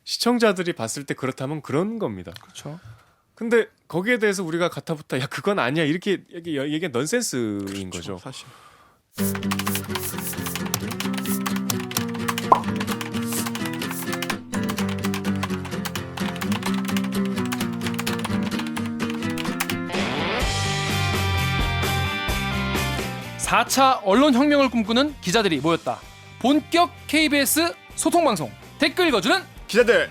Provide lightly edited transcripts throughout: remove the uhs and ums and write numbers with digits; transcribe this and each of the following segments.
시청자들이 봤을 때 그렇다면 그런 겁니다. 그렇죠. 근데 거기에 대해서 우리가 가타부타 야 그건 아니야 이렇게 이게 넌센스인 거죠. 사실. 사 4차 언론혁명을 꿈꾸는 기자들이 모였다. 본격 KBS 소통방송 댓글 읽어주는 기자들.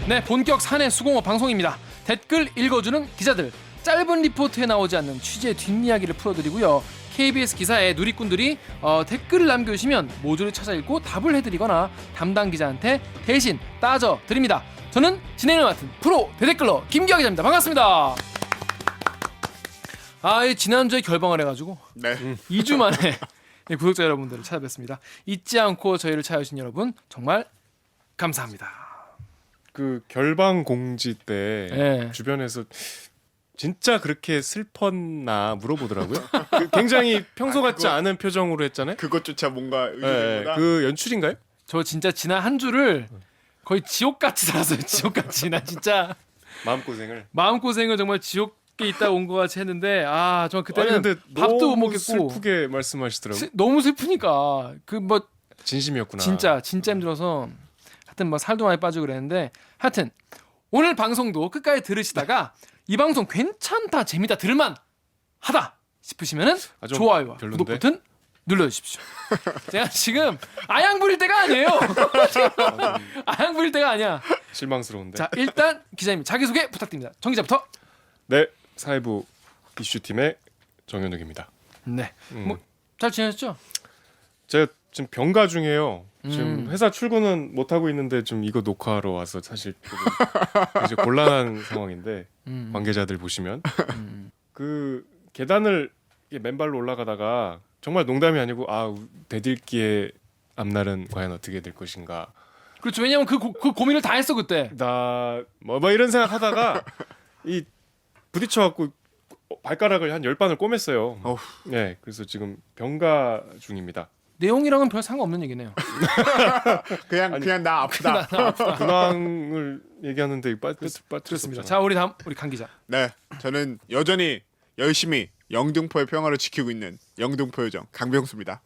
네, 본격 사내 수공업 방송입니다. 댓글 읽어주는 기자들, 짧은 리포트에 나오지 않는 취재 뒷이야기를 풀어드리고요. KBS 기사에 누리꾼들이 댓글을 남겨주시면 모조리 찾아 읽고 답을 해드리거나 담당 기자한테 대신 따져드립니다. 저는 진행을 맡은 프로 대댓글러 김기화 기자입니다. 반갑습니다. 지난주에 결방을 해가지고 네. 2주 만에 구독자 여러분들을 찾아뵙습니다. 잊지 않고 저희를 찾아주신 여러분 정말 감사합니다. 그 결방 공지 때 네. 주변에서 진짜 그렇게 슬펐나 물어보더라고요. 굉장히 평소 같지 않은 표정으로 했잖아요. 그것조차 뭔가 네, 의도된 거다. 그 연출인가요? 저 진짜 지난 한 주를 거의 지옥같이 살았어요. 지옥같이. 나 진짜 마음고생을. 마음고생을 정말 지옥에 있다 온 것 같이 했는데 정말 그때는 아니, 근데 밥도 못 너무 먹겠고 슬프게 말씀하시더라고요. 너무 슬프니까 그 뭐 진심이었구나. 진짜 힘들어서 하여튼 뭐 살도 많이 빠지고 그랬는데 하여튼 오늘 방송도 끝까지 들으시다가 이 방송 괜찮다 재밌다 들을만 하다 싶으시면은 좀 좋아요와 별론데? 구독 버튼 눌러주십시오. 제가 지금 아양 부릴 때가 아니에요. 아양 부릴 때가 아니야. 실망스러운데. 자 일단 기자님 자기소개 부탁드립니다. 정 기자부터. 네, 사회부 이슈팀의 정현욱입니다. 네. 뭐 잘 지내셨죠? 제가 지금 병가 중이에요. 지금 회사 출근은 못 하고 있는데 좀 이거 녹화하러 와서 사실 조금 이제 곤란한 상황인데 관계자들 보시면 그 계단을 맨발로 올라가다가 정말 농담이 아니고 대들기의 앞날은 과연 어떻게 될 것인가. 그렇죠. 왜냐면 그 고민을 다 했어 그때. 나 뭐 이런 생각하다가 이 부딪혀갖고 발가락을 한 10반을 꼬맸어요. 어후. 네, 그래서 지금 병가 중입니다. 내용이랑은 별 상관없는 얘기네요. 그냥 나 아프다. 근황을 얘기하는데 그렇습니다. 자 우리 다음 우리 강 기자. 네, 저는 여전히 열심히 영등포의 평화를 지키고 있는 영등포 요정 강병수입니다.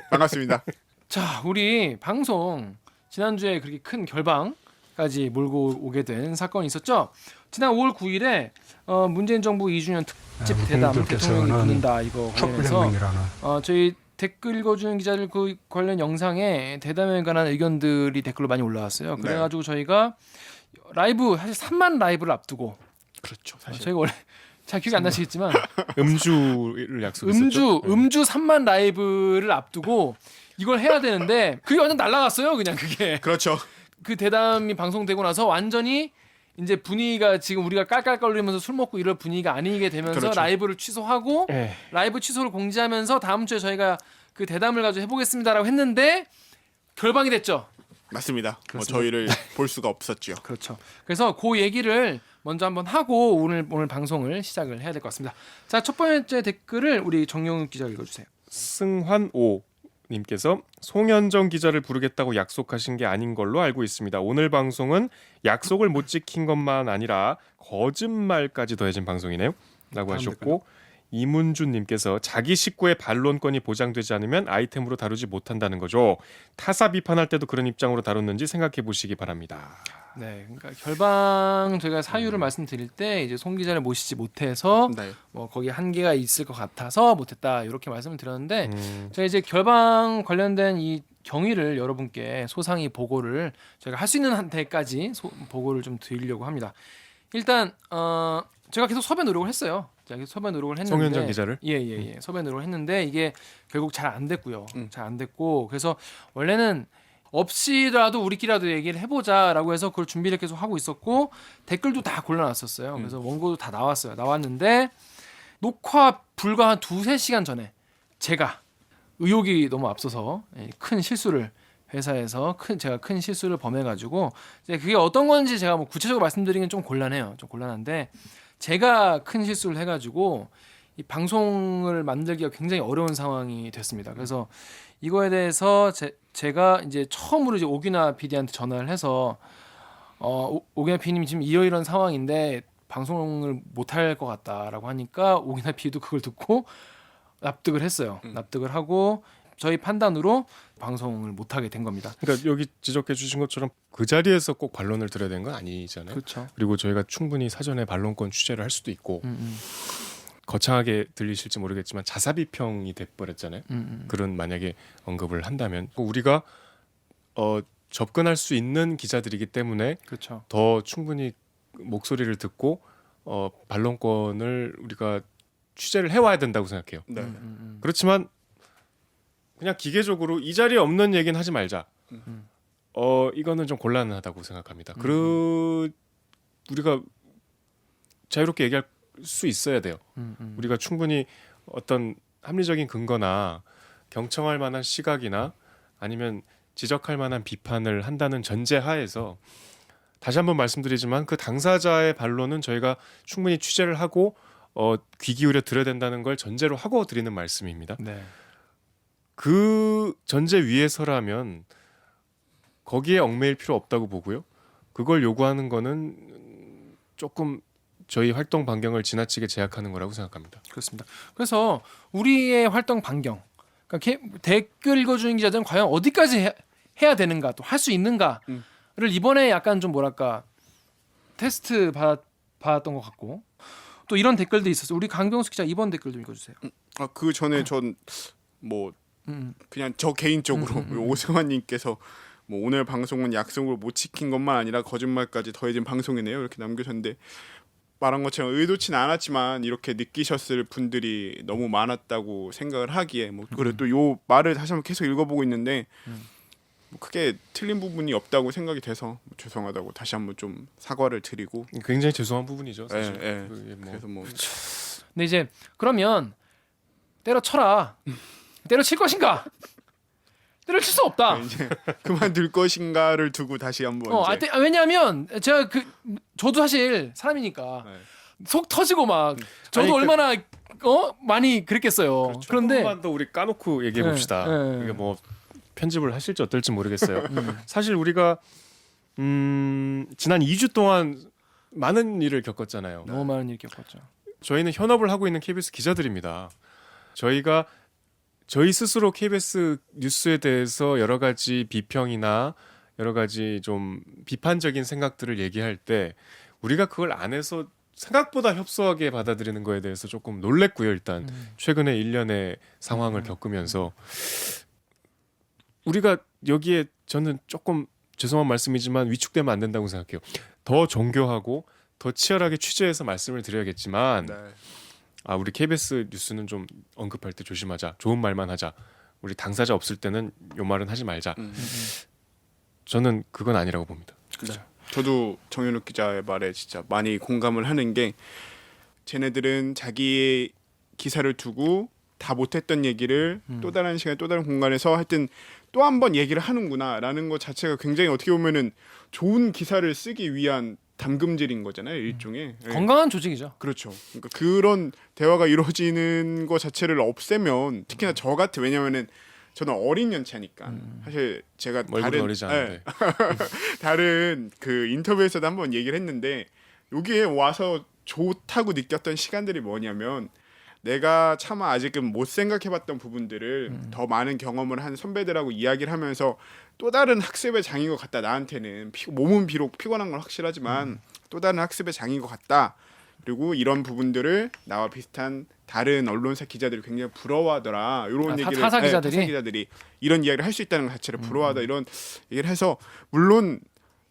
반갑습니다. 자 우리 방송 지난주에 그렇게 큰 결방까지 몰고 오게 된 사건이 있었죠. 지난 5월 9일에 문재인 정부 2주년 특집 대담 대통령이 붙는다 이거 관련해서 저희 댓글 읽어주는 기자들 그 관련 영상에 대담에 관한 의견들이 댓글로 많이 올라왔어요. 그래가지고 저희가 라이브 사실 3만 라이브를 앞두고 그렇죠. 사실 저희가 원래 잘 기억이 안 나시겠지만 음주를 약속했었죠. 음주 3만 라이브를 앞두고 이걸 해야 되는데 그게 완전 날라갔어요. 그냥 그게 그렇죠. 그 대담이 방송되고 나서 완전히 이제 분위기가 지금 우리가 깔깔거리면서 술 먹고 이럴 분위기가 아니게 되면서 그렇죠. 라이브를 취소하고 네. 라이브 취소를 공지하면서 다음 주에 저희가 그 대담을 가지고 해보겠습니다라고 했는데 결방이 됐죠. 맞습니다. 뭐 그렇습니다. 저희를 볼 수가 없었죠. 그렇죠. 그래서 그 얘기를 먼저 한번 하고 오늘 방송을 시작을 해야 될 것 같습니다. 자, 첫 번째 댓글을 우리 정영욱 기자 읽어주세요. 승환오 님께서 송현정 기자를 부르겠다고 약속하신 게 아닌 걸로 알고 있습니다. 오늘 방송은 약속을 못 지킨 것만 아니라 거짓말까지 더해진 방송이네요. 라고 하셨고 이문준 님께서 자기 식구의 반론권이 보장되지 않으면 아이템으로 다루지 못한다는 거죠. 타사 비판할 때도 그런 입장으로 다뤘는지 생각해 보시기 바랍니다. 네, 그러니까 결방 저희가 사유를 말씀드릴 때 이제 송 기자를 모시지 못해서 네. 뭐 거기에 한계가 있을 것 같아서 못했다 이렇게 말씀을 드렸는데 제가 이제 결방 관련된 이 경위를 여러분께 소상히 보고를 저희가 할 수 있는 한때까지 보고를 좀 드리려고 합니다. 일단 제가 계속 섭외 노력을 했어요. 제가 계속 섭외 노력을 했는데 송현정 기자를 예. 섭외 노력을 했는데 이게 결국 잘 안 됐고요. 잘 안 됐고 그래서 원래는 없이라도 우리끼리라도 얘기를 해보자라고 해서 그걸 준비를 계속 하고 있었고 댓글도 다 골라놨었어요. 그래서 원고도 다 나왔어요. 나왔는데 녹화 불과 한 2-3시간 전에 제가 의욕이 너무 앞서서 큰 실수를 회사에서 제가 큰 실수를 범해가지고 이제 그게 어떤 건지 제가 뭐 구체적으로 말씀드리긴 좀 곤란해요. 좀 곤란한데 제가 큰 실수를 해가지고 이 방송을 만들기가 굉장히 어려운 상황이 됐습니다. 그래서 이거에 대해서 제가 이제 처음으로 이제 오기나 PD한테 전화를 해서 오기나 PD님이 지금 이런 상황인데 방송을 못할 것 같다라고 하니까 오기나 PD도 그걸 듣고 납득을 했어요. 납득을 하고 저희 판단으로 방송을 못하게 된 겁니다. 그러니까 여기 지적해 주신 것처럼 그 자리에서 꼭 반론을 드려야 되는 건 아니잖아요. 그렇죠. 그리고 저희가 충분히 사전에 반론권 취재를 할 수도 있고 거창하게 들리실지 모르겠지만 자사비평이 돼버렸잖아요. 그런 만약에 언급을 한다면 우리가 접근할 수 있는 기자들이기 때문에 그렇죠. 더 충분히 목소리를 듣고 반론권을 우리가 취재를 해와야 된다고 생각해요. 네. 그렇지만 그냥 기계적으로 이 자리에 없는 얘기는 하지 말자. 이거는 좀 곤란하다고 생각합니다. 우리가 자유롭게 얘기할 수 있어야 돼요. 우리가 충분히 어떤 합리적인 근거나 경청할 만한 시각이나 아니면 지적할 만한 비판을 한다는 전제하에서 다시 한번 말씀드리지만 그 당사자의 반론은 저희가 충분히 취재를 하고 귀 기울여 들어야 된다는 걸 전제로 하고 드리는 말씀입니다. 네. 그 전제 위에서라면 거기에 얽매일 필요 없다고 보고요. 그걸 요구하는 거는 조금 저희 활동 반경을 지나치게 제약하는 거라고 생각합니다. 그렇습니다. 그래서 우리의 활동 반경, 그러니까 댓글 읽어주는 기자들은 과연 어디까지 해야 되는가, 또 할 수 있는가를 이번에 약간 좀 뭐랄까 테스트 받았던 것 같고 또 이런 댓글도 있었어요. 우리 강병수 기자 이번 댓글 좀 읽어주세요. 그 전에 전 뭐 그냥 저 개인적으로 오승환님께서 뭐 오늘 방송은 약속을 못 지킨 것만 아니라 거짓말까지 더해진 방송이네요 이렇게 남겨주셨는데 말한 것처럼 의도치는 않았지만 이렇게 느끼셨을 분들이 너무 많았다고 생각을 하기에 뭐 그래 또 요 말을 다시 한번 계속 읽어보고 있는데 뭐 크게 틀린 부분이 없다고 생각이 돼서 죄송하다고 다시 한번 좀 사과를 드리고 굉장히 죄송한 부분이죠, 사실. 예. 그게 뭐 그래서 뭐 근데 이제 그러면 때려쳐라. 때려칠 것인가? 때려칠 수 없다. 이제 그만둘 것인가를 두고 다시 한번 이제 왜냐하면 제가 저도 사실 사람이니까 네. 속 터지고 막 저도 아니, 얼마나 많이 그랬겠어요. 그렇죠. 그런데 조금만 더 우리 까놓고 얘기해 봅시다. 네. 이게 뭐 편집을 하실지 어떨지 모르겠어요. 사실 우리가 지난 2주 동안 많은 일을 겪었잖아요. 너무 많은 일 겪었죠. 저희는 현업을 하고 있는 KBS 기자들입니다. 저희가 저희 스스로 KBS 뉴스에 대해서 여러 가지 비평이나 여러 가지 좀 비판적인 생각들을 얘기할 때 우리가 그걸 안 해서 생각보다 협소하게 받아들이는 거에 대해서 조금 놀랬고요. 일단 최근에 1년의 상황을 겪으면서 우리가 여기에 저는 조금 죄송한 말씀이지만 위축되면 안 된다고 생각해요. 더 정교하고 더 치열하게 취재해서 말씀을 드려야겠지만 네. 우리 KBS 뉴스는 좀 언급할 때 조심하자. 좋은 말만 하자. 우리 당사자 없을 때는 요 말은 하지 말자. 저는 그건 아니라고 봅니다. 네. 저도 정현욱 기자의 말에 진짜 많이 공감을 하는 게 쟤네들은 자기의 기사를 두고 다 못했던 얘기를 또 다른 시간 또 다른 공간에서 하여튼 또 한 번 얘기를 하는구나라는 것 자체가 굉장히 어떻게 보면은 좋은 기사를 쓰기 위한 담금질인 거잖아요, 일종의. 예. 건강한 조직이죠. 그렇죠. 그러니까 그런 대화가 이루어지는 것 자체를 없애면 특히나 저 같은 왜냐면은 저는 어린 연차니까 사실 제가 얼굴은 어리지 않은데. 다른 그 인터뷰에서도 한번 얘기를 했는데 여기에 와서 좋다고 느꼈던 시간들이 뭐냐면 내가 차마 아직은 못 생각해봤던 부분들을 더 많은 경험을 한 선배들하고 이야기를 하면서 또 다른 학습의 장인 것 같다. 나한테는 몸은 비록 피곤한 건 확실하지만 또 다른 학습의 장인 것 같다. 그리고 이런 부분들을 나와 비슷한 다른 언론사 기자들이 굉장히 부러워하더라. 이런 얘기를 타사 기자들이? 타사 기자들이 이런 이야기를 할 수 있다는 것 자체를 부러워하다. 이런 얘기를 해서 물론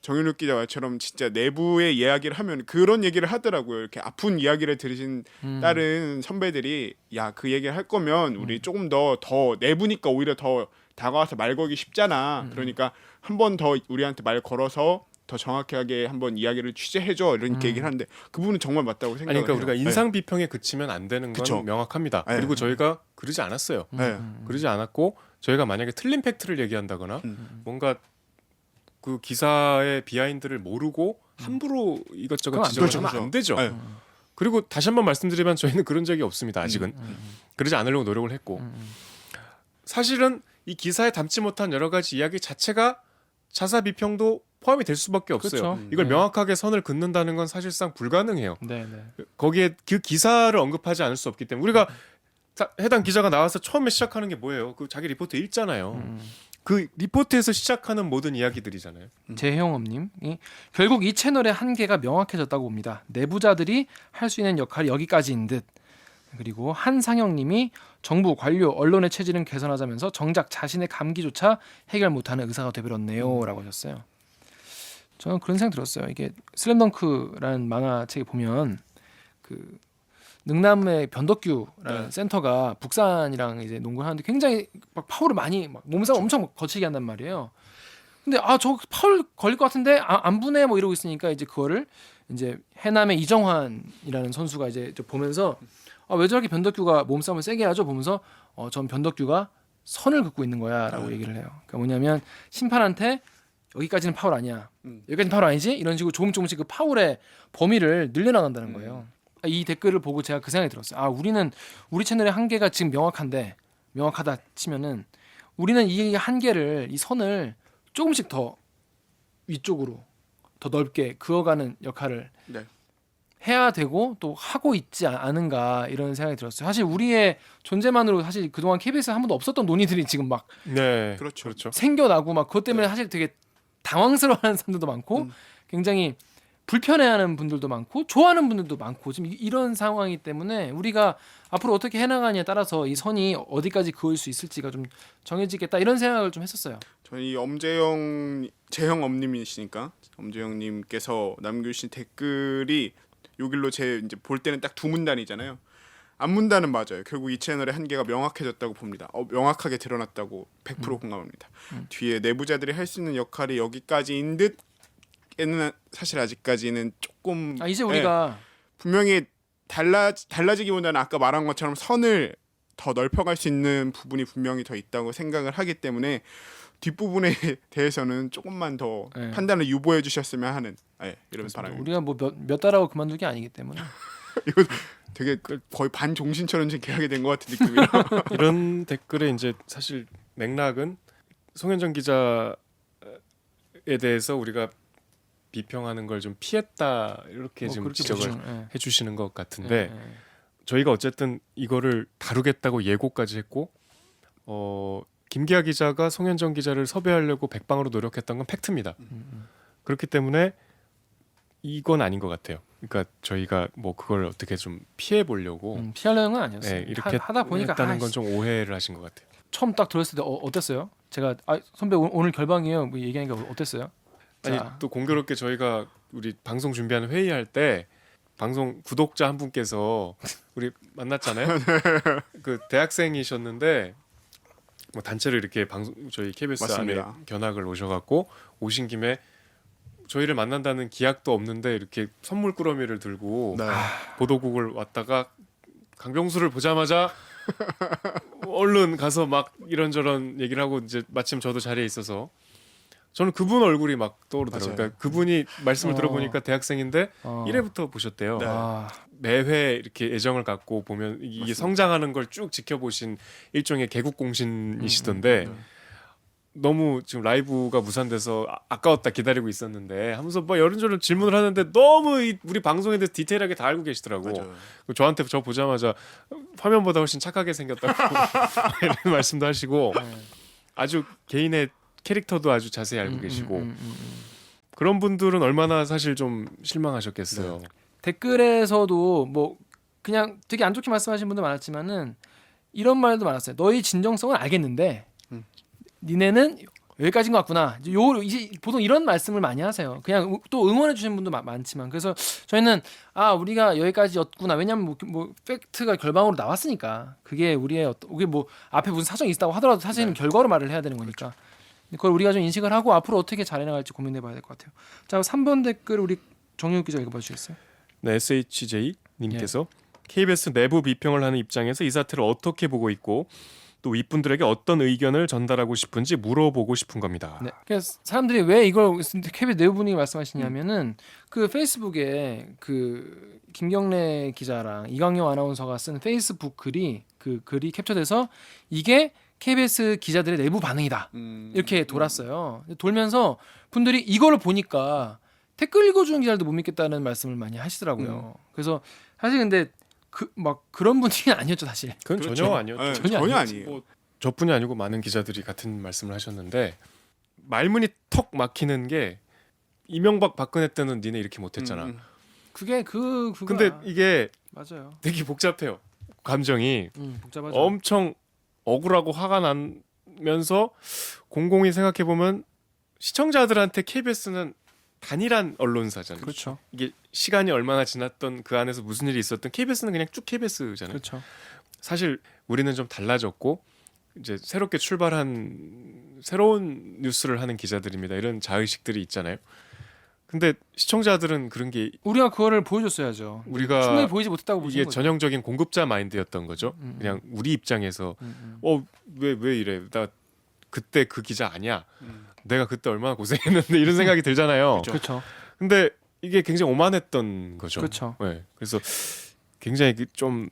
정윤욱 기자처럼 진짜 내부의 이야기를 하면 그런 얘기를 하더라고요. 이렇게 아픈 이야기를 들으신 다른 선배들이 야, 그 얘기를 할 거면 우리 조금 더 내부니까 오히려 더 다가와서 말 걸기 쉽잖아. 그러니까 한 번 더 우리한테 말 걸어서 더 정확하게 한번 이야기를 취재해줘 이렇게 얘기를 하는데 그 부분은 정말 맞다고 생각해요. 아니 그러니까 우리가 인상 비평에 그치면 안 되는 건 그쵸. 명확합니다. 네. 그리고 저희가 그러지 않았어요. 그러지 않았고 저희가 만약에 틀린 팩트를 얘기한다거나 뭔가 그 기사의 비하인드를 모르고 함부로 이것저것 그건 안 지적을 되죠. 하면 안 되죠. 네. 그리고 다시 한번 말씀드리면 저희는 그런 적이 없습니다. 아직은 그러지 않으려고 노력을 했고 사실은 이 기사에 담지 못한 여러 가지 이야기 자체가 자사 비평도 포함이 될 수밖에 없어요. 그렇죠. 이걸 네. 명확하게 선을 긋는다는 건 사실상 불가능해요. 네, 네. 거기에 그 기사를 언급하지 않을 수 없기 때문에 우리가 해당 기자가 나와서 처음에 시작하는 게 뭐예요? 그 자기 리포트 읽잖아요. 그 리포트에서 시작하는 모든 이야기들이잖아요. 재형업님이 결국 이 채널의 한계가 명확해졌다고 봅니다. 내부자들이 할 수 있는 역할이 여기까지인 듯. 그리고 한상영님이 정부, 관료, 언론의 체질은 개선하자면서 정작 자신의 감기조차 해결 못하는 의사가 되버렸네요라고 하셨어요. 저는 그런 생각 들었어요. 이게 슬램덩크라는 만화책에 보면 그 능남의 변덕규라는 네. 센터가 북산이랑 이제 농구를 하는데 굉장히 막 파울을 많이 막 몸싸움 엄청 거치게 한단 말이에요. 근데 저 파울 걸릴 것 같은데 안 부네 뭐 이러고 있으니까 이제 그거를 이제 해남의 이정환이라는 선수가 이제 보면서 왜 저렇게 변덕규가 몸싸움을 세게 하죠? 보면서 전 변덕규가 선을 긋고 있는 거야라고 얘기를 해요. 그러니까 뭐냐면 심판한테 여기까지는 파울 아니야. 여기까지는 파울 아니지? 이런 식으로 조금씩 그 파울의 범위를 늘려나간다는 거예요. 이 댓글을 보고 제가 그 생각이 들었어요. 우리 채널의 한계가 지금 명확하다 치면은 우리는 이 한계를 이 선을 조금씩 더 위쪽으로 더 넓게 그어가는 역할을 네. 해야 되고 또 하고 있지 않은가 이런 생각이 들었어요. 사실 우리의 존재만으로 사실 그동안 KBS에 한 번도 없었던 논의들이 지금 막 네, 그렇죠. 생겨나고 막 그것 때문에 사실 되게 당황스러워하는 사람들도 많고 굉장히 불편해하는 분들도 많고 좋아하는 분들도 많고 지금 이런 상황이기 때문에 우리가 앞으로 어떻게 해나가냐에 따라서 이 선이 어디까지 그을 수 있을지가 좀 정해지겠다 이런 생각을 좀 했었어요. 저희 재형 엄님이시니까 엄재형님께서 남겨주신 댓글이 요길로 제 이제 볼 때는 딱 두 문단이잖아요. 앞문단은 맞아요. 결국 이 채널의 한계가 명확해졌다고 봅니다. 명확하게 드러났다고 100% 공감합니다. 뒤에 내부자들이 할 수 있는 역할이 여기까지인 듯에는 사실 아직까지는 조금 이제 우리가 분명히 달라지기보다는 아까 말한 것처럼 선을 더 넓혀갈 수 있는 부분이 분명히 더 있다고 생각을 하기 때문에 뒷부분에 대해서는 조금만 더 네. 판단을 유보해 주셨으면 하는 이런 바람입니다. 우리가 뭐 몇 달하고 그만둘 게 아니기 때문에 이거 되게 거의 반종신처럼 지금 계약이 된 것 같은 느낌이라. 이런 댓글에 이제 사실 맥락은 송현정 기자에 대해서 우리가 비평하는 걸 좀 피했다 이렇게 좀 그렇게 지적을 보시면, 예. 해주시는 것 같은데 예. 저희가 어쨌든 이거를 다루겠다고 예고까지 했고 김기아 기자가 송현정 기자를 섭외하려고 백방으로 노력했던 건 팩트입니다. 그렇기 때문에 이건 아닌 것 같아요. 그러니까 저희가 뭐 그걸 어떻게 좀 피해 보려고 피하려는 건 아니었어요. 이렇게 하다 보니까 했다는 건 좀 오해를 하신 것 같아요. 처음 딱 들었을 때 어땠어요? 제가 선배 오늘 결방이에요. 뭐 얘기하니까 어땠어요? 아니 자, 또 공교롭게 저희가 우리 방송 준비하는 회의할 때 방송 구독자 한 분께서 우리 만났잖아요. 그 대학생이셨는데 뭐 단체로 이렇게 저희 KBS 맞습니다. 안에 견학을 오셔갖고 오신 김에 저희를 만난다는 기약도 없는데 이렇게 선물 꾸러미를 들고 네. 보도국을 왔다가 강병수를 보자마자 얼른 가서 막 이런저런 얘기를 하고 이제 마침 저도 자리에 있어서 저는 그분 얼굴이 막 떠오르더라고요. 맞아요. 그러니까 그분이 말씀을 어. 들어보니까 대학생인데 1회부터 보셨대요. 네. 매회 이렇게 애정을 갖고 보면 이게 맞습니다. 성장하는 걸 쭉 지켜보신 일종의 개국공신이시던데 너무 지금 라이브가 무산돼서 아까웠다 기다리고 있었는데 하면서 뭐 이런저런 질문을 하는데 너무 우리 방송에 대해서 디테일하게 다 알고 계시더라고. 맞아요. 저한테 저 보자마자 화면보다 훨씬 착하게 생겼다고 이런 말씀도 하시고 아주 개인의 캐릭터도 아주 자세히 알고 계시고 그런 분들은 얼마나 사실 좀 실망하셨겠어요. 네. 댓글에서도 뭐 그냥 되게 안 좋게 말씀하신 분도 많았지만은 이런 말도 많았어요. 너희 진정성은 알겠는데 니네는 여기까지인 것 같구나. 이제 보통 이런 말씀을 많이 하세요. 그냥 또 응원해 주시는 분도 많지만 그래서 저희는 우리가 여기까지였구나. 왜냐하면 뭐 팩트가 결방으로 나왔으니까 그게 우리의 그게 뭐 앞에 무슨 사정이 있다고 하더라도 사실은 결과로 말을 해야 되는 거니까 그걸 우리가 좀 인식을 하고 앞으로 어떻게 잘 해나갈지 고민해봐야 될 것 같아요. 자, 3번 댓글 우리 정유욱 기자 읽어봐 주시겠어요? 네, SHJ 님께서 KBS 내부 비평을 하는 입장에서 이 사태를 어떻게 보고 있고 또 윗분들에게 어떤 의견을 전달하고 싶은지 물어보고 싶은 겁니다. 네. 그래서 사람들이 왜 이걸 KBS 내부 분위기 말씀하시냐면은 그 페이스북에 그 김경래 기자랑 이광용 아나운서가 쓴 페이스북 글이 그 글이 캡처돼서 이게 KBS 기자들의 내부 반응이다 이렇게 돌았어요. 돌면서 분들이 이거를 보니까 댓글 읽어주는 기자들도 못 믿겠다는 말씀을 많이 하시더라고요. 그래서 사실 근데 막 그런 분위기는 아니었죠 사실. 그건 그렇죠. 전혀 아니었죠. 네, 전혀 전혀 아니었지. 아니에요. 뭐 저뿐이 아니고 많은 기자들이 같은 말씀을 하셨는데 말문이 턱 막히는 게 이명박 박근혜 때는 니네 이렇게 못했잖아. 그게 그거. 근데 이게 맞아요. 되게 복잡해요. 감정이 복잡하죠. 엄청 억울하고 화가 나면서 공공이 생각해 보면 시청자들한테 KBS는 단일한 언론사잖아요. 그렇죠. 이게 시간이 얼마나 지났던 그 안에서 무슨 일이 있었던 KBS는 그냥 쭉 KBS잖아요. 그렇죠. 사실 우리는 좀 달라졌고 이제 새롭게 출발한 새로운 뉴스를 하는 기자들입니다. 이런 자의식들이 있잖아요. 근데 시청자들은 그런 게 우리가 그거를 보여줬어야죠. 우리가 충분히 보이지 못했다고 보시는 이게 거죠. 전형적인 공급자 마인드였던 거죠. 그냥 우리 입장에서 왜 이래? 나 그때 그 기자 아니야. 내가 그때 얼마나 고생했는데 이런 생각이 들잖아요. 그렇죠. 근데 이게 굉장히 오만했던 거죠. 그렇죠. 네. 그래서 굉장히 좀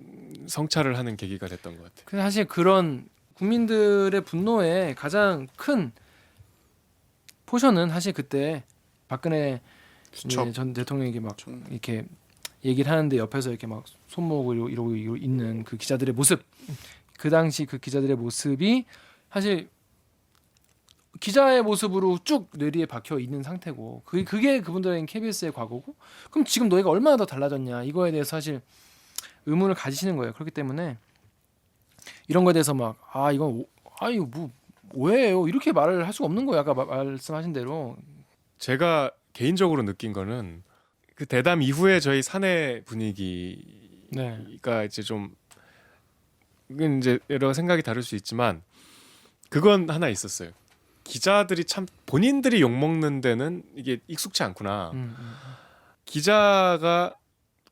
성찰을 하는 계기가 됐던 것 같아요. 근데 사실 그런 국민들의 분노의 가장 큰 포션은 사실 그때 박근혜 수첩. 전 대통령에게 막 이렇게 얘기를 하는데 옆에서 이렇게 막 손목을 이러고 있는 그 기자들의 모습, 그 당시 그 기자들의 모습이 사실 기자의 모습으로 쭉 뇌리에 박혀 있는 상태고 그게 그분들에겐 KBS의 과거고 그럼 지금 너희가 얼마나 더 달라졌냐 이거에 대해서 사실 의문을 가지시는 거예요. 그렇기 때문에 이런 거에 대해서 막 이건 이거 뭐 오해예요 이렇게 말을 할 수가 없는 거예요. 아까 말씀하신 대로. 제가 개인적으로 느낀 거는 그 대담 이후에 저희 사내 분위기가 네. 이제 좀 이건 이제 여러 생각이 다를 수 있지만 그건 하나 있었어요. 기자들이 참 본인들이 욕 먹는 데는 이게 익숙치 않구나. 기자가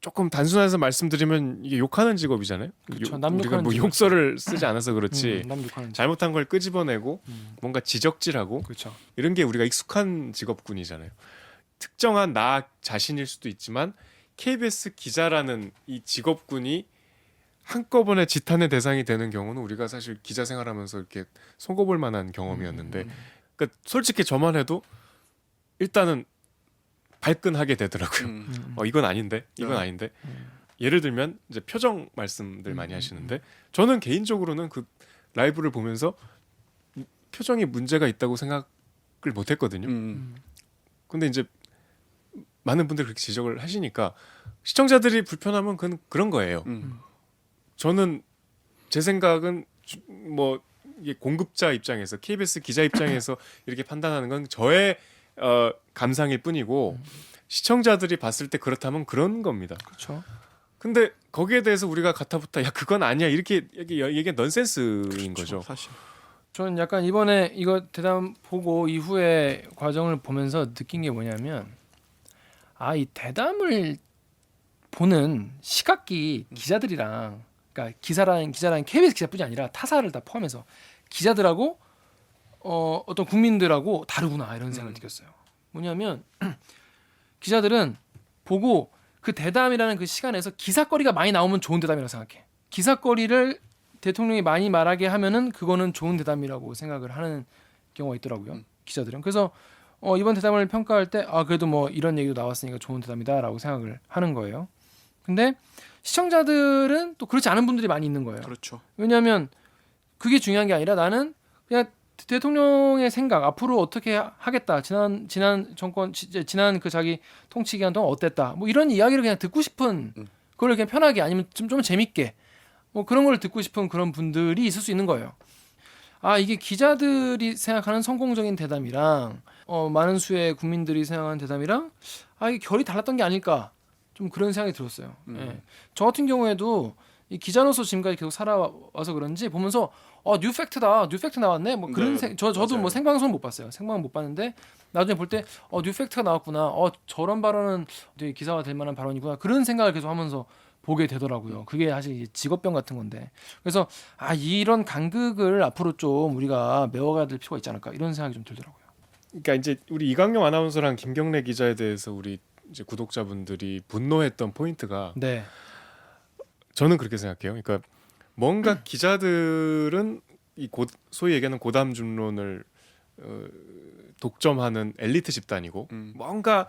조금 단순해서 말씀드리면 이게 욕하는 직업이잖아요. 그쵸, 남 우리가 욕하는 뭐 직업. 욕설을 쓰지 않아서 그렇지 남 욕하는 잘못한 걸 끄집어내고 뭔가 지적질하고 그렇죠. 이런 게 우리가 익숙한 직업군이잖아요. 특정한 나 자신일 수도 있지만 KBS 기자라는 이 직업군이 한꺼번에 지탄의 대상이 되는 경우는 우리가 사실 기자 생활하면서 이렇게 손꼽을 만한 경험이었는데 그러니까 솔직히 저만 해도 일단은 발끈하게 되더라고요. 이건 아닌데 이건 네. 아닌데 예를 들면 이제 표정 말씀들 많이 하시는데 저는 개인적으로는 그 라이브를 보면서 표정이 문제가 있다고 생각을 못했거든요. 근데 이제 많은 분들이 그렇게 지적을 하시니까 시청자들이 불편하면 그건 그런 거예요. 저는 제 생각은 뭐 이게 공급자 입장에서 KBS 기자 입장에서 이렇게 판단하는 건 저의 감상일 뿐이고 시청자들이 봤을 때 그렇다면 그런 겁니다. 그렇죠. 근데 거기에 대해서 우리가 가타부타 야 그건 아니야 이렇게 얘기 넌센스인 거죠. 사실. 저는 약간 이번에 이거 대담 보고 이후에 과정을 보면서 느낀 게 뭐냐면 이 대담을 보는 시각이 기자들이랑 그러니까 기자라는 KBS 기자뿐이 아니라 타사를 다 포함해서 기자들하고 어떤 국민들하고 다르구나 이런 생각을 느꼈어요. 뭐냐면 기자들은 보고 그 대담이라는 그 시간에서 기사거리가 많이 나오면 좋은 대담이라고 생각해. 기사거리를 대통령이 많이 말하게 하면은 그거는 좋은 대담이라고 생각을 하는 경우가 있더라고요. 기자들은. 그래서 이번 대담을 평가할 때 그래도 뭐 이런 얘기도 나왔으니까 좋은 대담이다라고 생각을 하는 거예요. 근데 시청자들은 또 그렇지 않은 분들이 많이 있는 거예요. 그렇죠. 왜냐하면 그게 중요한 게 아니라 나는 그냥 대통령의 생각 앞으로 어떻게 하겠다 지난 정권 지난 그 자기 통치 기간 동안 어땠다 뭐 이런 이야기를 그냥 듣고 싶은 그걸 그냥 편하게 아니면 좀 재밌게 뭐 그런 걸 듣고 싶은 그런 분들이 있을 수 있는 거예요. 이게 기자들이 생각하는 성공적인 대담이랑 많은 수의 국민들이 생각하는 대담이랑 이게 결이 달랐던 게 아닐까 좀 그런 생각이 들었어요. 예. 저 같은 경우에도 이 기자로서 지금까지 계속 살아와서 그런지 보면서 뉴팩트다, 뉴팩트 나왔네. 뭐 그런 네, 저도 맞아요. 뭐 생방송 못 봤어요. 생방송 못 봤는데 나중에 볼 때 뉴팩트가 나왔구나. 저런 발언은 되게 기사가 될 만한 발언이구나. 그런 생각을 계속 하면서 보게 되더라고요. 그게 사실 직업병 같은 건데. 그래서 이런 간극을 앞으로 좀 우리가 메워가야 될 필요가 있지 않을까 이런 생각이 좀 들더라고요. 그러니까 이제 우리 이강용 아나운서랑 김경래 기자에 대해서 우리 이제 구독자분들이 분노했던 포인트가 네. 저는 그렇게 생각해요. 그러니까 뭔가 기자들은 소위 얘기하는 고담 중론을 독점하는 엘리트 집단이고 뭔가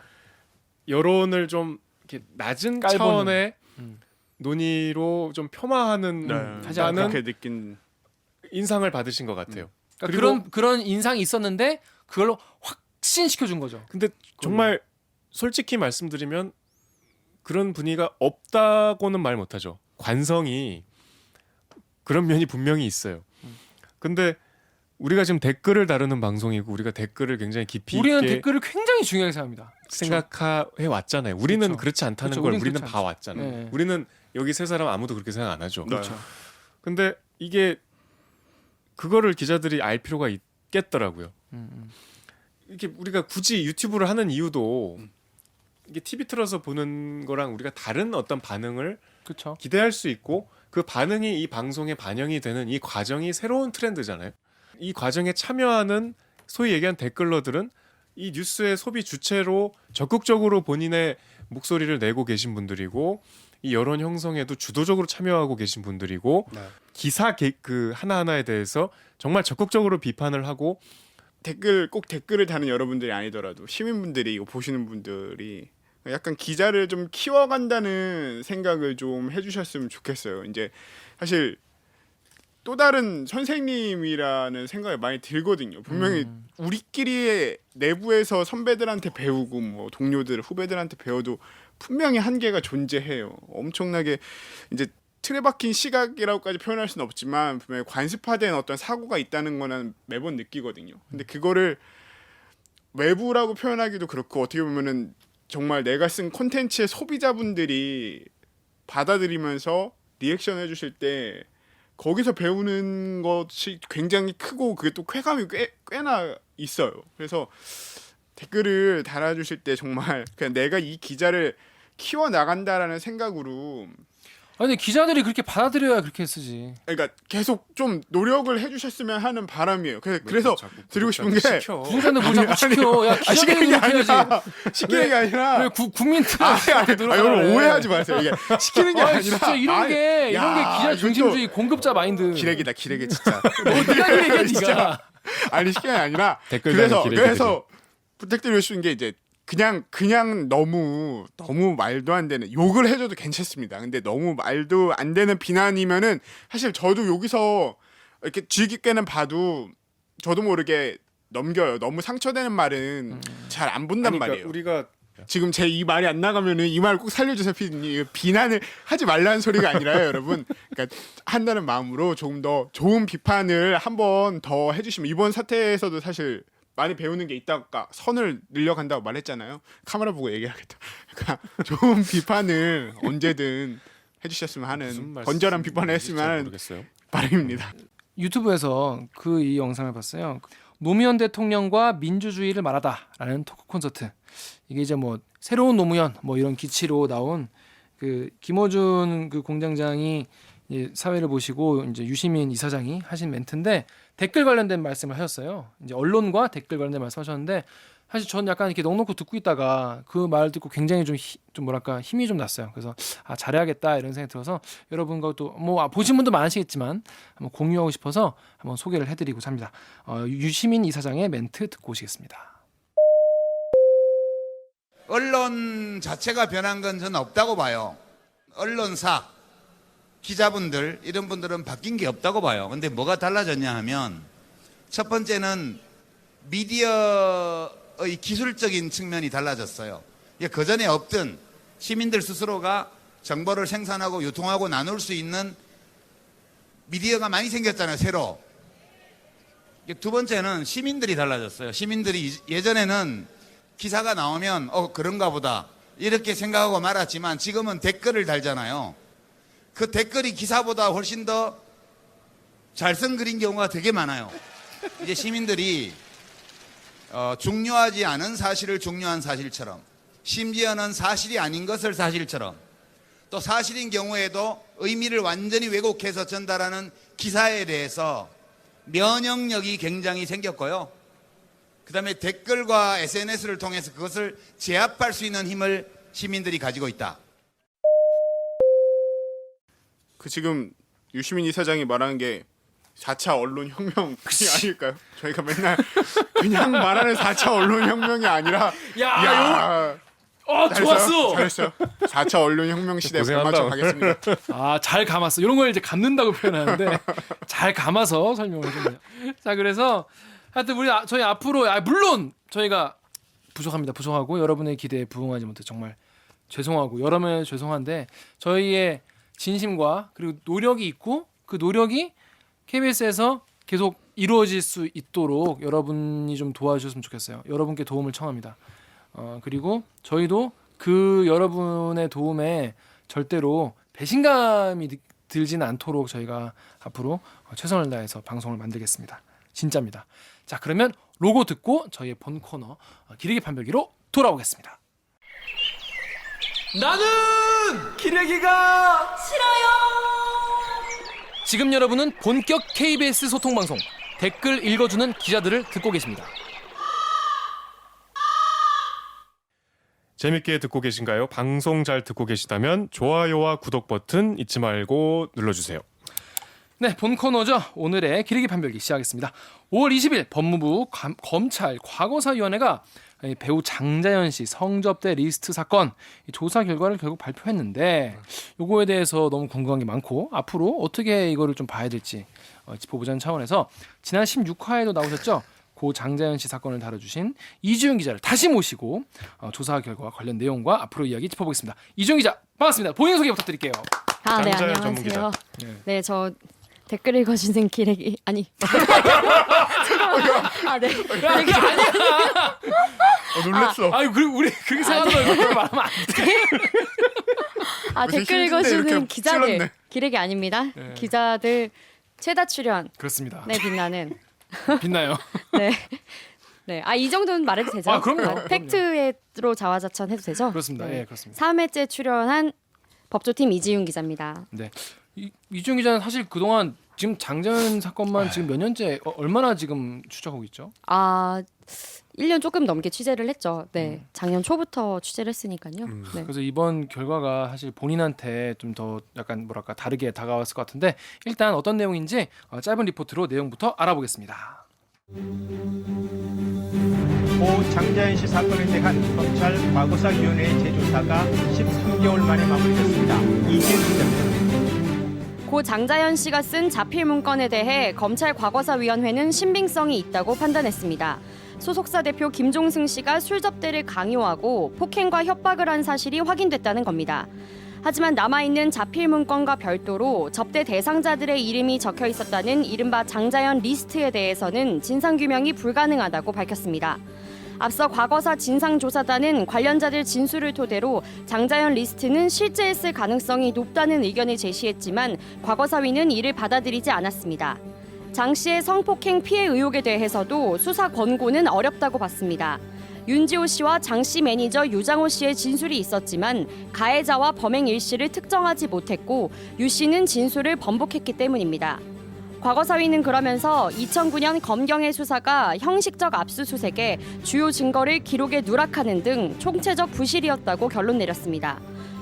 여론을 좀 이렇게 낮은 깔보는. 차원의 음. 논의로 좀 폄하하는 하지 않을까? 그렇게 느낀 인상을 받으신 것 같아요. 그러니까 그런 인상이 있었는데 그걸로 확신시켜 준 거죠. 근데 정말 솔직히 말씀드리면 그런 분위기가 없다고는 말 못하죠. 관성이 그런 면이 분명히 있어요. 근데 우리가 지금 댓글을 다루는 방송이고 우리가 댓글을 굉장히 깊이 우리는 있게 댓글을 굉장히 중요하게 생각합니다. 생각해 왔잖아요. 우리는 그쵸. 그렇지 않다는 그쵸, 걸 우린 우리는 그렇지 봐 왔잖아요. 네. 우리는 여기 세 사람 아무도 그렇게 생각 안 하죠. 그렇죠. 근데 이게 그거를 기자들이 알 필요가 있겠더라고요. 이렇게 우리가 굳이 유튜브를 하는 이유도 이게 TV 틀어서 보는 거랑 우리가 다른 어떤 반응을 그렇죠. 기대할 수 있고 그 반응이 이 방송에 반영이 되는 이 과정이 새로운 트렌드잖아요. 이 과정에 참여하는 소위 얘기한 댓글러들은 이 뉴스의 소비 주체로 적극적으로 본인의 목소리를 내고 계신 분들이고 이 여론 형성에도 주도적으로 참여하고 계신 분들이고 기사 그 하나하나에 대해서 정말 적극적으로 비판을 하고 꼭 댓글을 다는 여러분들이 아니더라도 시민분들이 이거 보시는 분들이 약간 기자를 좀 키워간다는 생각을 좀 해주셨으면 좋겠어요. 이제 사실 또 다른 선생님이라는 생각이 많이 들거든요. 분명히 우리끼리 내부에서 선배들한테 배우고 뭐 동료들 후배들한테 배워도 분명히 한계가 존재해요. 엄청나게 이제 틀에 박힌 시각이라고까지 표현할 수는 없지만 분명히 관습화된 어떤 사고가 있다는 거는 매번 느끼거든요. 근데 그거를 외부라고 표현하기도 그렇고 어떻게 보면은 정말 내가 쓴 콘텐츠의 소비자분들이 받아들이면서 리액션 해주실 때 거기서 배우는 것이 굉장히 크고 그게 또 쾌감이 꽤나 있어요. 그래서 댓글을 달아주실 때 정말 그냥 내가 이 기자를 키워나간다라는 생각으로 근데 기자들이 그렇게 받아들여야 그렇게 쓰지. 그러니까 계속 좀 노력을 해주셨으면 하는 바람이에요. 그래서 드리고 싶은 게 구독자들 뭘 자꾸 시켜. 야 기자들이 시키는 게 그렇게 해야지. 아니라 시키는 게 아니라 왜 국민들 여러분 오해하지 마세요. 이게 시키는 게 아니라 진짜 이런 게 기자 중심주의 공급자 마인드. 기레기다 기레기 진짜. 네가 얘기해 네가. 아니 시키는 게 아니라 댓글 그래서 부탁드리고 싶은 게 이제 그냥 너무 말도 안 되는 욕을 해줘도 괜찮습니다. 근데 너무 말도 안 되는 비난이면은 사실 저도 여기서 이렇게 주의 깊게는 봐도 저도 모르게 넘겨요. 너무 상처되는 말은 잘 안 본단 말이에요. 우리가 지금 제 이 말이 안 나가면은 이 말 꼭 살려주세요, 피디님. 비난을 하지 말라는 소리가 아니라요, 여러분. 그러니까 한다는 마음으로 조금 더 좋은 비판을 한 번 더 해주시면 이번 사태에서도 사실 많이 배우는 게 있다가 선을 늘려간다고 말했잖아요. 카메라 보고 얘기하겠다. 그러니까 좋은 비판을 언제든 해주셨으면 하는 건전한 비판을 했으면 하는 모르겠어요. 바람입니다. 유튜브에서 이 영상을 봤어요. 노무현 대통령과 민주주의를 말하다라는 토크 콘서트. 이게 이제 뭐 새로운 노무현 뭐 이런 기치로 나온 그 김어준 그 공장장이 이제 사회를 보시고 이제 유시민 이사장이 하신 멘트인데 댓글 관련된 말씀을 하셨어요. 이제 언론과 댓글 관련된 말씀하셨는데 사실 전 약간 이렇게 넉넉히 듣고 있다가 그 말 듣고 굉장히 좀 뭐랄까 힘이 좀 났어요. 그래서 잘해야겠다 이런 생각이 들어서 여러분과 또 뭐 보신 분도 많으시겠지만 한번 공유하고 싶어서 한번 소개를 해드리고 삽니다. 유시민 이사장의 멘트 듣고 오시겠습니다. 언론 자체가 변한 건 저는 없다고 봐요. 언론사, 기자분들 이런 분들은 바뀐 게 없다고 봐요. 근데 뭐가 달라졌냐 하면 첫 번째는 미디어의 기술적인 측면이 달라졌어요. 그 전에 없던 시민들 스스로가 정보를 생산하고 유통하고 나눌 수 있는 미디어가 많이 생겼잖아요, 새로. 두 번째는 시민들이 달라졌어요. 시민들이 예전에는 기사가 나오면 그런가 보다 이렇게 생각하고 말았지만 지금은 댓글을 달잖아요. 그 댓글이 기사보다 훨씬 더 잘 쓴 글인 경우가 되게 많아요. 이제 시민들이 중요하지 않은 사실을 중요한 사실처럼, 심지어는 사실이 아닌 것을 사실처럼, 또 사실인 경우에도 의미를 완전히 왜곡해서 전달하는 기사에 대해서 면역력이 굉장히 생겼고요. 그다음에 댓글과 SNS를 통해서 그것을 제압할 수 있는 힘을 시민들이 가지고 있다. 그 지금 유시민 이사장이 말하는 게 4차 언론혁명이 아닐까요? 저희가 맨날 그냥 말하는 4차 언론혁명이 아니라 좋았어. 잘했어요. 4차 언론혁명 시대 고생한다. 발맞춰 가겠습니다. 잘 감았어. 이런 걸 이제 감는다고 표현하는데 잘 감아서 설명을 해줬네요. 자, 그래서 하여튼 저희 앞으로 물론 저희가 부족하고 여러분의 기대에 부응하지 못해 정말 죄송하고 여러 면 죄송한데 저희의 진심과 그리고 노력이 있고 그 노력이 KBS에서 계속 이루어질 수 있도록 여러분이 좀 도와주셨으면 좋겠어요. 여러분께 도움을 청합니다. 그리고 저희도 그 여러분의 도움에 절대로 배신감이 들지는 않도록 저희가 앞으로 최선을 다해서 방송을 만들겠습니다. 진짜입니다. 자, 그러면 로고 듣고 저희의 본 코너 기레기 판별기로 돌아오겠습니다. 나는 기레기가 싫어요. 지금 여러분은 본격 KBS 소통 방송 댓글 읽어주는 기자들을 듣고 계십니다. 재밌게 듣고 계신가요? 방송 잘 듣고 계시다면 좋아요와 구독 버튼 잊지 말고 눌러주세요. 네, 본 코너죠. 오늘의 기레기 판별기 시작하겠습니다. 5월 20일 법무부 검찰 과거사위원회가 배우 장자연 씨 성접대 리스트 사건 조사 결과를 결국 발표했는데 요거에 대해서 너무 궁금한 게 많고 앞으로 어떻게 이거를 좀 봐야 될지 짚어보자는 차원에서 지난 16화에도 나오셨죠. 고 장자연 씨 사건을 다뤄주신 이주영 기자를 다시 모시고 조사 결과 관련 내용과 앞으로 이야기 짚어보겠습니다. 이주영 기자 반갑습니다. 본인 소개 부탁드릴게요. 네, 장자연 전문 안녕하세요. 기자. 네, 저 댓글 읽어주는 기레기 아니. 네. 이게 아니야. 놀랬어. 아유, 우리 그렇게 생각하는 걸 말하면 안 돼. 무슨 댓글 힘든데 읽어주는 이렇게 기자들 찔렀네. 기레기 아닙니다. 네. 기자들 최다 출연 그렇습니다. 네 빛나는 빛나요. 네. 네. 이 정도는 말해도 되죠? 그럼요. 팩트로 자화자찬해도 되죠? 그렇습니다. 네. 예, 그렇습니다. 3회째 출연한 법조팀 이지윤 기자입니다. 네. 이주영 기자는 사실 그동안 지금 장자연 사건만 지금 몇 년째 얼마나 지금 추적하고 있죠? 1년 조금 넘게 취재를 했죠. 네. 작년 초부터 취재를 했으니까요. 네. 그래서 이번 결과가 사실 본인한테 좀 더 약간 뭐랄까 다르게 다가왔을 것 같은데 일단 어떤 내용인지 짧은 리포트로 내용부터 알아보겠습니다. 고 장자연 씨 사건에 대한 검찰 과거사위원회의 재조사가 13개월 만에 마무리됐습니다. 이기훈 기자입니다. 고 장자연 씨가 쓴 자필 문건에 대해 검찰 과거사위원회는 신빙성이 있다고 판단했습니다. 소속사 대표 김종승 씨가 술 접대를 강요하고 폭행과 협박을 한 사실이 확인됐다는 겁니다. 하지만 남아있는 자필 문건과 별도로 접대 대상자들의 이름이 적혀 있었다는 이른바 장자연 리스트에 대해서는 진상규명이 불가능하다고 밝혔습니다. 앞서 과거사 진상조사단은 관련자들 진술을 토대로 장자연 리스트는 실제했을 가능성이 높다는 의견을 제시했지만 과거사위는 이를 받아들이지 않았습니다. 장 씨의 성폭행 피해 의혹에 대해서도 수사 권고는 어렵다고 봤습니다. 윤지호 씨와 장 씨 매니저 유장호 씨의 진술이 있었지만 가해자와 범행 일시를 특정하지 못했고 유 씨는 진술을 번복했기 때문입니다. 과거사위는 그러면서 2009년 검경의 수사가 형식적 압수수색에 주요 증거를 기록에 누락하는 등 총체적 부실이었다고 결론 내렸습니다.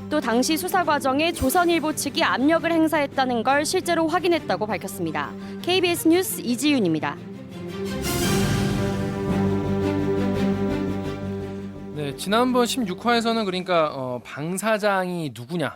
또 당시 수사 과정에 조선일보 측이 압력을 행사했다는 걸 실제로 확인했다고 밝혔습니다. KBS 뉴스 이지윤입니다. 네, 지난번 16화에서는 그러니까 방 사장이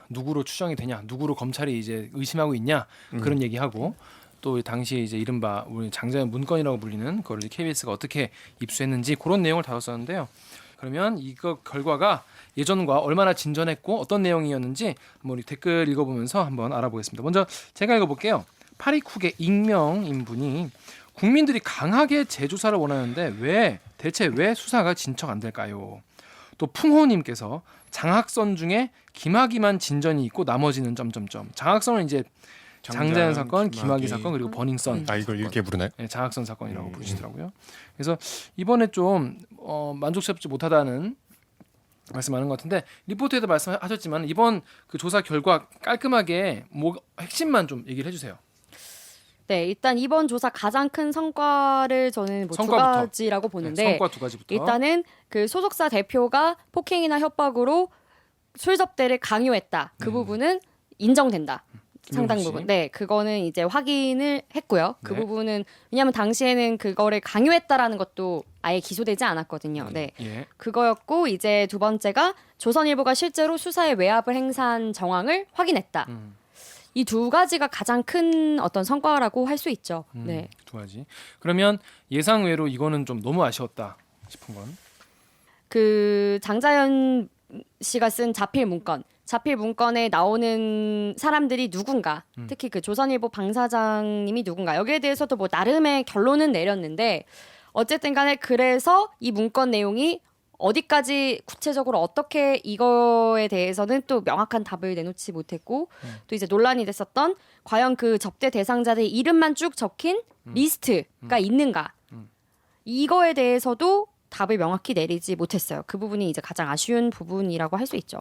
누구로 추정이 되냐, 누구로 검찰이 이제 의심하고 있냐 그런 얘기하고 또 당시에 이제 이른바 우리 장자연 문건이라고 불리는 그걸 KBS가 어떻게 입수했는지 그런 내용을 다뤘었는데요. 그러면 이거 결과가 예전과 얼마나 진전했고 어떤 내용이었는지 우리 댓글 읽어보면서 한번 알아보겠습니다. 먼저 제가 읽어볼게요. 파리쿡의 익명인 분이 국민들이 강하게 재조사를 원하는데 대체 왜 수사가 진척 안 될까요? 또 풍호님께서 장학선 중에 김학의만 진전이 있고 나머지는 점점점. 장학선은 이제 장자연 사건, 김학의 사건 그리고 버닝썬. 이걸 이렇게 부르나요? 네, 장학선 사건이라고 부르시더라고요. 그래서 이번에 좀 만족스럽지 못하다는 말씀하는 것 같은데 리포트에도 말씀하셨지만 이번 그 조사 결과 깔끔하게 뭐 핵심만 좀 얘기를 해주세요. 네, 일단 이번 조사 가장 큰 성과를 저는 뭐 두 성과부터. 가지라고 보는데 네, 성과 두 가지부터. 일단은 그 소속사 대표가 폭행이나 협박으로 술접대를 강요했다. 그 부분은 인정된다. 상당 김용수 씨. 부분. 네, 그거는 이제 확인을 했고요. 그 네. 부분은 왜냐하면 당시에는 그거를 강요했다라는 것도 아예 기소되지 않았거든요. 네. 예. 그거였고 이제 두 번째가 조선일보가 실제로 수사에 외압을 행사한 정황을 확인했다. 이 두 가지가 가장 큰 어떤 성과라고 할 수 있죠. 네. 두 가지. 그러면 예상외로 이거는 좀 너무 아쉬웠다 싶은 건. 그 장자연 씨가 쓴 자필 문건에 나오는 사람들이 누군가, 특히 그 조선일보 방사장님이 누군가 여기에 대해서도 뭐 나름의 결론은 내렸는데 어쨌든 간에 그래서 이 문건 내용이 어디까지 구체적으로 어떻게 이거에 대해서는 또 명확한 답을 내놓지 못했고 또 이제 논란이 됐었던 과연 그 접대 대상자들 이름만 쭉 적힌 리스트가 있는가 이거에 대해서도 답을 명확히 내리지 못했어요. 그 부분이 이제 가장 아쉬운 부분이라고 할 수 있죠.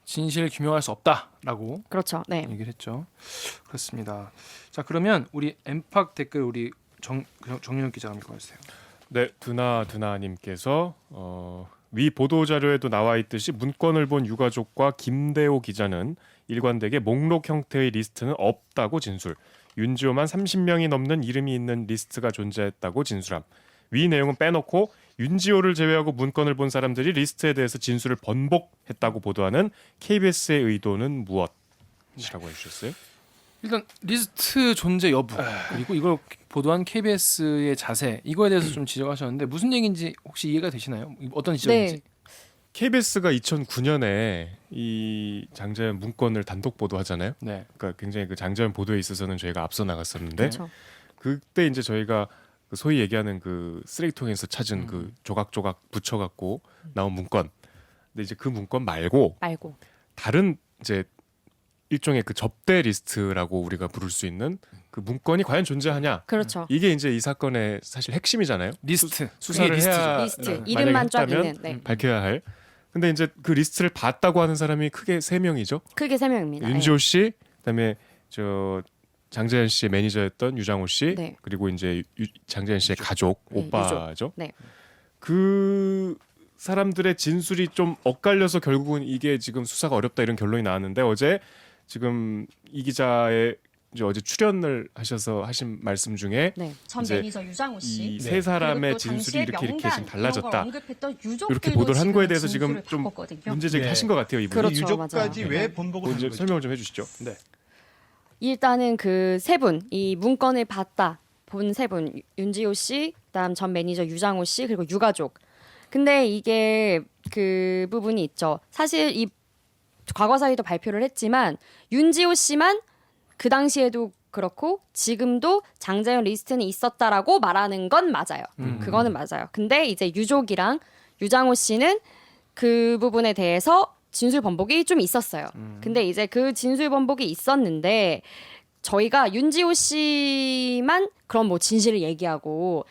진실 규명할 수 없다라고 그렇죠. 네. 얘기를 했죠. 그렇습니다. 자 그러면 우리 엠팍 댓글 우리 정윤욱 기자가 읽어주세요. 네, 두나님께서 위 보도 자료에도 나와 있듯이 문건을 본 유가족과 김대호 기자는 일관되게 목록 형태의 리스트는 없다고 진술. 윤지호만 30명이 넘는 이름이 있는 리스트가 존재했다고 진술함. 위 내용은 빼놓고 윤지호를 제외하고 문건을 본 사람들이 리스트에 대해서 진술을 번복했다고 보도하는 KBS의 의도는 무엇이라고 해주셨어요? 일단 리스트 존재 여부 그리고 이걸 보도한 KBS의 자세 이거에 대해서 좀 지적하셨는데 무슨 얘기인지 혹시 이해가 되시나요? 어떤 지적인지? 네. KBS가 2009년에 이 장자연 문건을 단독 보도하잖아요. 네. 그러니까 굉장히 그 장자연 보도에 있어서는 저희가 앞서 나갔었는데 그렇죠. 그때 이제 저희가 그 소위 얘기하는 그 쓰레기통에서 찾은 그 조각조각 붙여갖고 나온 문건. 근데 이제 그 문건 말고 다른 이제 일종의 그 접대 리스트라고 우리가 부를 수 있는 그 문건이 과연 존재하냐? 그렇죠. 이게 이제 이 사건의 사실 핵심이잖아요. 리스트. 수사를 그게 해야 리스트. 만약에 이름만 쫙 했다면 있는. 네. 밝혀야 할. 근데 이제 그 리스트를 봤다고 하는 사람이 크게 3명이죠. 크게 3명입니다. 윤지호 씨, 그다음에 저 장자연 씨의 매니저였던 유장호 씨, 네. 그리고 이제 장자연 씨의 가족 네, 오빠죠. 네. 그 사람들의 진술이 좀 엇갈려서 결국은 이게 지금 수사가 어렵다 이런 결론이 나왔는데 어제 지금 이 기자의 이제 어제 출연을 하셔서 하신 말씀 중에 네. 전 이제 매니저 유장호 씨. 이 세 사람의 진술이 이렇게 지금 달라졌다. 이렇게 보도를 한 거에 대해서 지금 좀 문제 제기하신 것 같아요 이분이. 그렇죠. 유족까지 맞아요. 왜 번복을 이제 한 거죠? 설명을 좀 해주시죠. 네. 일단은 그 세 분, 이 문건을 본 세 분, 윤지호 씨, 그다음 전 매니저 유장호 씨, 그리고 유가족. 근데 이게 그 부분이 있죠. 사실 이 과거사위도 발표를 했지만 윤지호 씨만 그 당시에도 그렇고 지금도 장자연 리스트는 있었다라고 말하는 건 맞아요. 그거는 맞아요. 근데 이제 유족이랑 유장호 씨는 그 부분에 대해서 진술 번복이 좀 있었어요. 근데 이제 그 진술 번복이 있었는데 저희가 윤지호 씨만 그럼 뭐 진실을 얘기하고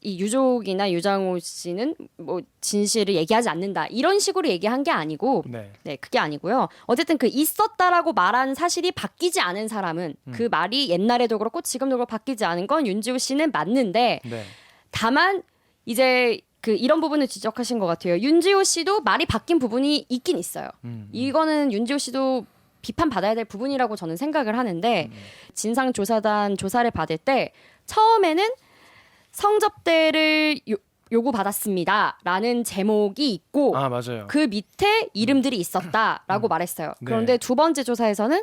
이 유족이나 유장호 씨는 뭐 진실을 얘기하지 않는다 이런 식으로 얘기한 게 아니고 네. 네 그게 아니고요. 어쨌든 그 있었다라고 말한 사실이 바뀌지 않은 사람은 그 말이 옛날에도 그렇고 지금도 그렇고 바뀌지 않은 건 윤지호 씨는 맞는데 네. 다만 이제 그 이런 부분을 지적하신 것 같아요. 윤지호 씨도 말이 바뀐 부분이 있긴 있어요. 이거는 윤지호 씨도 비판받아야 될 부분이라고 저는 생각을 하는데 진상조사단 조사를 받을 때 처음에는 성접대를 요구받았습니다라는 제목이 있고 아 맞아요. 그 밑에 이름들이 있었다라고 말했어요. 네. 그런데 두 번째 조사에서는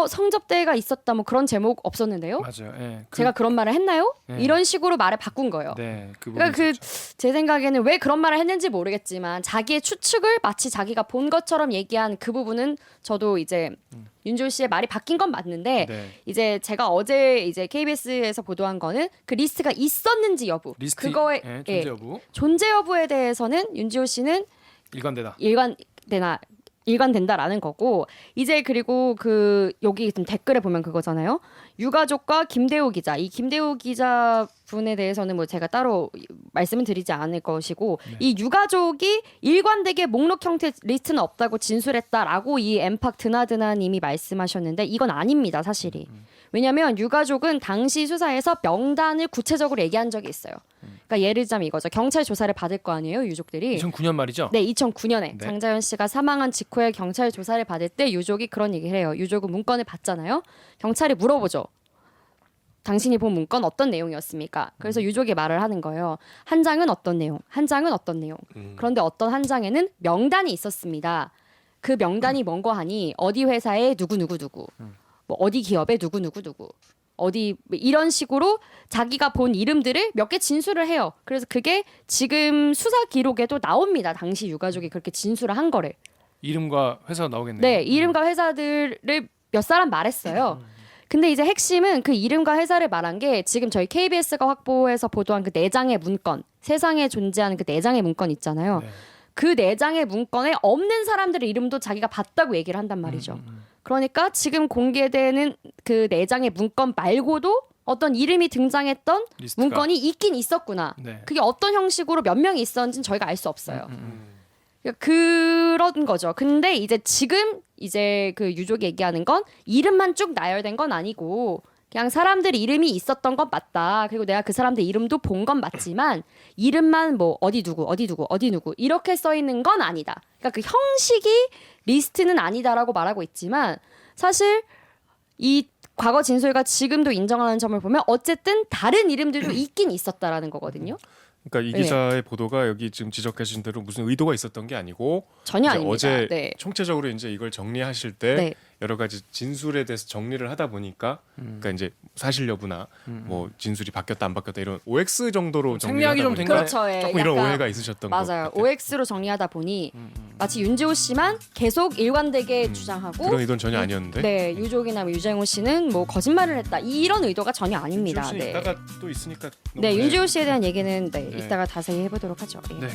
성접대가 있었다 뭐 그런 제목 없었는데요. 맞아요. 예. 제가 그런 말을 했나요? 네. 이런 식으로 말을 바꾼 거예요. 네. 그 그러니까 부분이 그 제 생각에는 왜 그런 말을 했는지 모르겠지만 자기의 추측을 마치 자기가 본 것처럼 얘기한 그 부분은 저도 이제 윤지호 씨의 말이 바뀐 건 맞는데 네. 이제 제가 어제 이제 KBS에서 보도한 거는 그 리스트가 있었는지 여부 리스트 그거에 존재 여부 존재 여부에 대해서는 윤지호 씨는 일관되다. 일관되나 일관된다라는 거고 이제 그리고 그 여기 좀 댓글에 보면 그거잖아요. 유가족과 김대호 기자 이 김대호 기자 분에 대해서는 뭐 제가 따로 말씀을 드리지 않을 것이고 이 유가족이 일관되게 목록 형태 리스트는 없다고 진술했다라고 이 엠팍 드나드나님이 말씀하셨는데 이건 아닙니다 사실이. 왜냐하면 유가족은 당시 수사에서 명단을 구체적으로 얘기한 적이 있어요. 그러니까 예를 들자면 이거죠. 경찰 조사를 받을 거 아니에요 유족들이. 2009년 말이죠. 네, 2009년에 네. 장자연 씨가 사망한 직후에 경찰 조사를 받을 때 유족이 그런 얘기를 해요. 유족은 문건을 받잖아요. 경찰이 물어보죠. 당신이 본 문건 어떤 내용이었습니까? 그래서 유족이 말을 하는 거예요. 한 장은 어떤 내용, 한 장은 어떤 내용. 그런데 어떤 한 장에는 명단이 있었습니다. 그 명단이 뭔고 하니 어디 회사에 누구누구누구, 뭐 어디 기업에 누구누구누구. 어디 이런 식으로 자기가 본 이름들을 몇 개 진술을 해요. 그래서 그게 지금 수사 기록에도 나옵니다. 당시 유가족이 그렇게 진술을 한 거를. 이름과 회사가 나오겠네요. 네, 이름과 회사들을 몇 사람 말했어요. 근데 이제 핵심은 그 이름과 회사를 말한 게 지금 저희 KBS가 확보해서 보도한 그 4장의 문건, 세상에 존재하는 그 4장의 문건 있잖아요. 네. 그 4장의 문건에 없는 사람들의 이름도 자기가 봤다고 얘기를 한단 말이죠. 그러니까 지금 공개되는 그 4장의 문건 말고도 어떤 이름이 등장했던 리스트가. 문건이 있긴 있었구나. 네. 그게 어떤 형식으로 몇 명이 있었는지는 저희가 알 수 없어요. 그러니까 그런 거죠. 근데 이제 지금 이제 그 유족이 얘기하는 건 이름만 쭉 나열된 건 아니고 그냥 사람들 이름이 있었던 건 맞다. 그리고 내가 그 사람들 이름도 본 건 맞지만 이름만 뭐 어디 누구 어디 누구 어디 누구 이렇게 써 있는 건 아니다. 그러니까 그 형식이 리스트는 아니다라고 말하고 있지만 사실 이 과거 진술과 지금도 인정하는 점을 보면 어쨌든 다른 이름들도 있긴 있었다라는 거거든요. 그러니까 이 네. 기자의 보도가 여기 지금 지적하신 대로 무슨 의도가 있었던 게 아니고 전혀 이제 아닙니다. 어제 네. 총체적으로 이제 이걸 정리하실 때 네. 여러 가지 진술에 대해서 정리를 하다 보니까 그러니까 이제 사실 여부나 뭐 진술이 바뀌었다 안 바뀌었다 이런 OX 정도로 정리를 생략이 하다 좀 된 보니까 그렇죠. 예. 조금 이런 약간 오해가 있으셨던 것 맞아요. 같아요. OX로 정리하다 보니 마치 윤지호 씨만 계속 일관되게 주장하고 그런 의도는 전혀 아니었는데. 네, 유족이나 뭐 유재홍 씨는 뭐 거짓말을 했다. 이런 의도가 전혀 아닙니다. 윤지호 씨는 네. 이따가 또 있으니까. 네, 너무 윤지호 씨에 대한 얘기는 네, 네. 이따가 자세히 해보도록 하죠. 예. 네.